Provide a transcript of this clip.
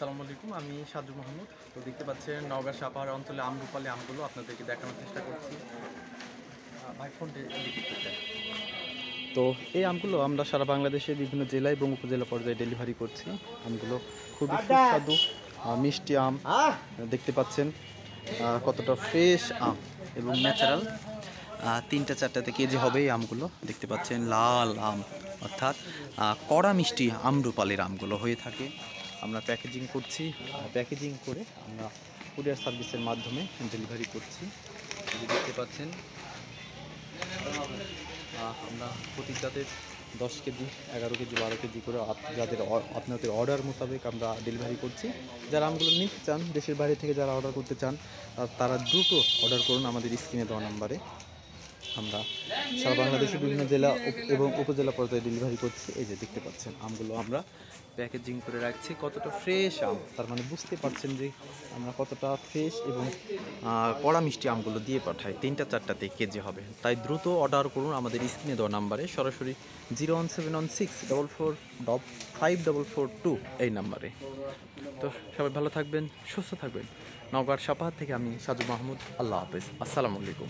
আসসালামু আলাইকুম। আমি সাজু মাহমুদ। তো দেখতে পাচ্ছেন নওগাঁ সাপাহার অঞ্চলে আমরুপালি আমগুলো আপনাদেরকে দেখানোর চেষ্টা করছি। ভাই ফোনটা এদিকে একটু দেন। তো এই আমগুলো আমরা সারা বাংলাদেশে বিভিন্ন জেলা এবং উপজেলা পর্যায়ে ডেলিভারি করছি। আমগুলো খুবই সুস্বাদু মিষ্টি আম। দেখতে পাচ্ছেন কতটা ফ্রেশ আম এবং ন্যাচারাল। 3-4টাতে কেজি হবে এই আমগুলো। দেখতে পাচ্ছেন লাল আম, অর্থাৎ কড়া মিষ্টি আমরুপালির আমগুলো হয়ে থাকে। আমরা প্যাকেজিং করছি, প্যাকেজিং করে আমরা কুরিয়ার সার্ভিসের মাধ্যমে ডেলিভারি করছি। দেখতে পাচ্ছেন আমরা প্রতি যাদের 10 কেজি, 11 কেজি, 12 কেজি করে যাদের আপনাদের অর্ডার মোতাবেক আমরা ডেলিভারি করছি। যারা আমগুলো নিতে চান, দেশের বাইরে থেকে যারা অর্ডার করতে চান, তারা দ্রুত অর্ডার করুন আমাদের স্ক্রিনে দেওয়া নাম্বারে। আমরা সারা বাংলাদেশের বিভিন্ন জেলা এবং উপজেলা পর্যায়ে ডেলিভারি করছি। এই যে দেখতে পাচ্ছেন আমগুলো আমরা প্যাকেজিং করে রাখছি। কতটা ফ্রেশ আম, তার মানে বুঝতে পারছেন যে আমরা কতটা ফ্রেশ এবং কড়া মিষ্টি আমগুলো দিয়ে পাঠাই। 3-4টাতে কেজি হবে, তাই দ্রুত অর্ডার করুন আমাদের স্ক্রিনে দেওয়া নাম্বারে, সরাসরি 01716445542 এই নাম্বারে। তো সবাই ভালো থাকবেন, সুস্থ থাকবেন। নওগাঁর সাপাহার থেকে আমি সাজু মাহমুদ। আল্লাহ হাফেজ। আসসালামু আলাইকুম।